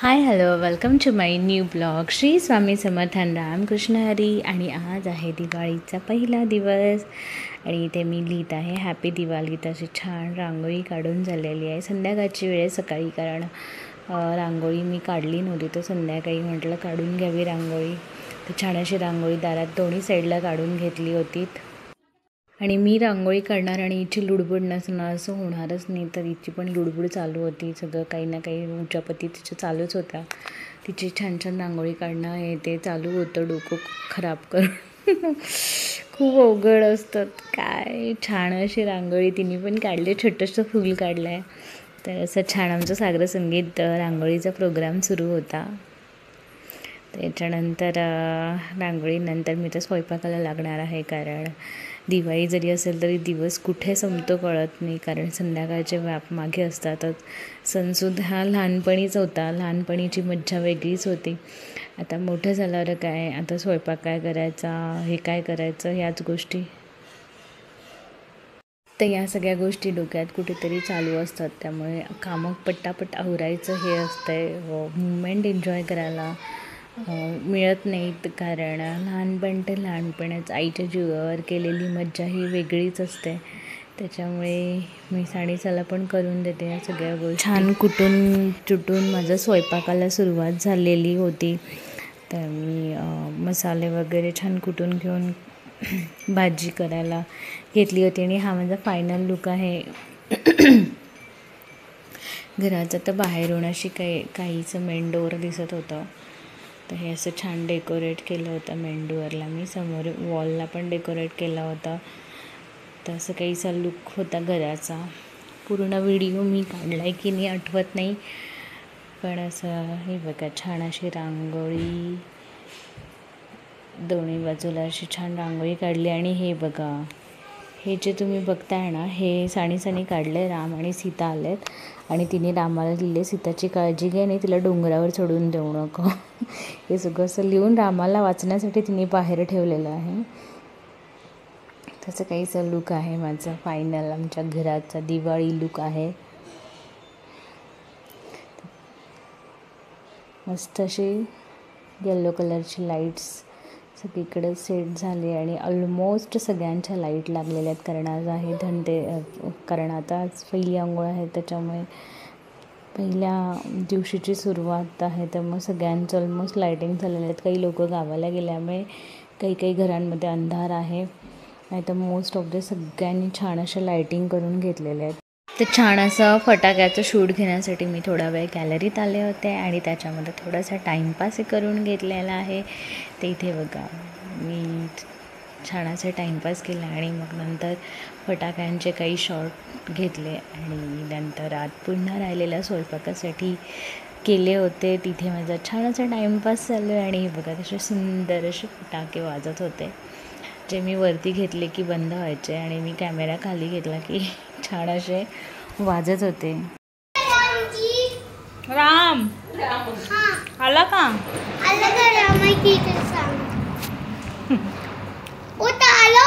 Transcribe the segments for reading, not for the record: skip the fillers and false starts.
High hello welcome to my new blog. Shri Swami समर्थान रामकृष्ण हरी. आणि आज आहे दिवाळीचा पहिला दिवस आणि इथे मी लिहित आहे हॅपी दिवाळी. तशी छान रांगोळी काढून झालेली आहे. संध्याकाळची वेळ सकाळी कारण रांगोळी मी काढली नव्हती तर संध्याकाळी म्हटलं काढून घ्यावी रांगोळी. तर छान अशी रांगोळी दारात दोन्ही साईडला काढून घेतली होती. आणि मी रांगोळी काढणार आणि हिची लुडबुड नसणार असं होणारच नाही, तर हिची पण लुडबुड चालू होती. सगळं काही ना काही उचापती तिचं चालूच होता. तिची छान छान रांगोळी काढणं हे ते चालू होतं. डोकं खराब करून खूप अवघड असतात. काय छान अशी रांगोळी तिने पण काढली. छोटंसं फूल काढलं आहे. तर असं छान आमचं सागर संगीत रांगोळीचा प्रोग्राम सुरू होता. त्याच्यानंतर रांगोळीनंतर मी तर स्वयंपाकाला लागणार आहे, कारण दिवाळी जरी असेल तरी दिवस कुठे संपतो कळत नाही, कारण संध्याकाळचे व्याप मागे असतातच. सणसुद्धा लहानपणीच होता. लहानपणीची मज्जा वेगळीच होती. आता मोठं झाल्यावर काय, आता स्वयंपाक काय करायचा, हे काय करायचं, ह्याच गोष्टी. तर या सगळ्या गोष्टी डोक्यात कुठेतरी चालू असतात. त्यामुळे कामं पटापट आवरायचं हे असतं. मुमेंट एन्जॉय करायला मिळत नाहीत, कारण लहानपण ते लहानपणच आईच्या जीवावर केलेली मज्जा ही वेगळीच असते. त्याच्यामुळे मी साडीसाला पण करून देते या सगळ्या गोष्टी. छान चुटून माझं स्वयंपाकाला सुरुवात झालेली होती. तर मी मसाले वगैरे छान कुटून घेऊन भाजी करायला घेतली होती. आणि हा माझा फायनल लुक आहे घराचं. तर बाहेरून अशी काहीचं मेन डोअर दिसत होतं, तर हे असं छान डेकोरेट केलं होतं. मेन डोअरला मी समोर वॉलला पण डेकोरेट केला होता. तर असं काहीसा लुक होता घराचा. पूर्ण व्हिडिओ मी काढला आहे की नाही आठवत नाही, पण असं हे बघा छान अशी रांगोळी दोन्ही बाजूला अशी छान रांगोळी काढली. आणि हे बघा, हे जे तुम्ही बघताय ना, हे सानी काढलं आहे. राम आणि सीता आले आहेत आणि तिने रामाला लिहिले सीताची काळजी घे आणि तिला डोंगरावर चढून देऊ नको. हे सगळं असं लिहून रामाला वाचण्यासाठी तिने बाहेर ठेवलेलं आहे. तसं काहीसा लुक आहे माझा फायनल आमच्या घराचा दिवाळी लुक आहे. मस्त अशी येलो कलरची लाईट्स सगळीकडे सेट झाले आणि ऑलमोस्ट सगळ्यांच्या लाईट लागलेल्या आहेत, कारण आज आहे कारण आता आज पहिली अंघोळ आहे. त्याच्यामुळे पहिल्या दिवशीची सुरुवात आहे, तर मग सगळ्यांचं ऑलमोस्ट लाईटिंग झालेल्या आहेत. काही लोक गावाला गेल्यामुळे काही घरांमध्ये अंधार आहे, नाही तर मोस्ट ऑफ सगळ्यांनी छान अशा लाईटिंग करून घेतलेल्या आहेत. तर छान असं फटाक्याचं शूट घेण्यासाठी मी थोडा वेळ गॅलरीत आले होते आणि त्याच्यामध्ये थोडासा टाईमपास करून घेतलेला आहे. ते इथे बघा मी छान असं टाईमपास केला आणि मग नंतर फटाक्यांचे काही शॉट घेतले आणि नंतर आत पुन्हा राहिलेल्या स्वयंपाकासाठी केले होते. तिथे माझा छान असा टाईमपास चालू आहे. आणि बघा कसे सुंदर असे फटाके वाजत होते, जे मी वरती घेतले की बंद व्हायचे आणि मी कॅमेरा खाली घेतला की छान असे वाजत होते. राम आला का? आला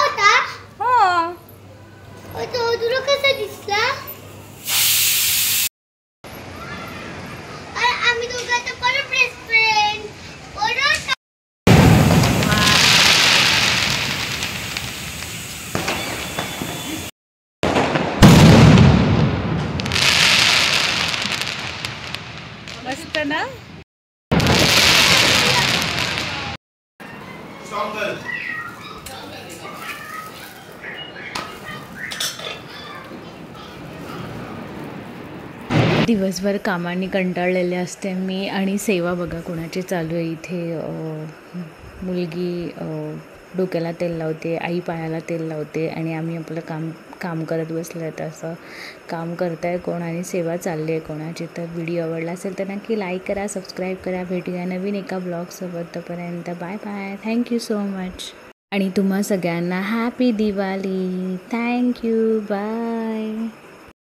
होता. हो, तुला कसा दिसला? आम्ही दोघं आता परत बेस्ट फ्रेंड. मस्त ना. दिवसभर कामाने कंटाळलेले असते मी. आणि सेवा बघा कोणाची चालू आहे इथे. मुलगी डोक्याला तेल लावते, आई पायाला तेल लावते आणि आम्ही आपलं काम करत बसलो आहे. असं काम करत आहे कोण आणि सेवा चालली आहे कोणाची. तर व्हिडिओ आवडला असेल तर नक्की लाईक करा, सबस्क्राईब करा. भेटूया नवीन एका ब्लॉगसोबत. तोपर्यंत bye bye. Thank you so much. आणि तुम्हा सगळ्यांना हॅपी दिवाळी. थँक्यू. बाय.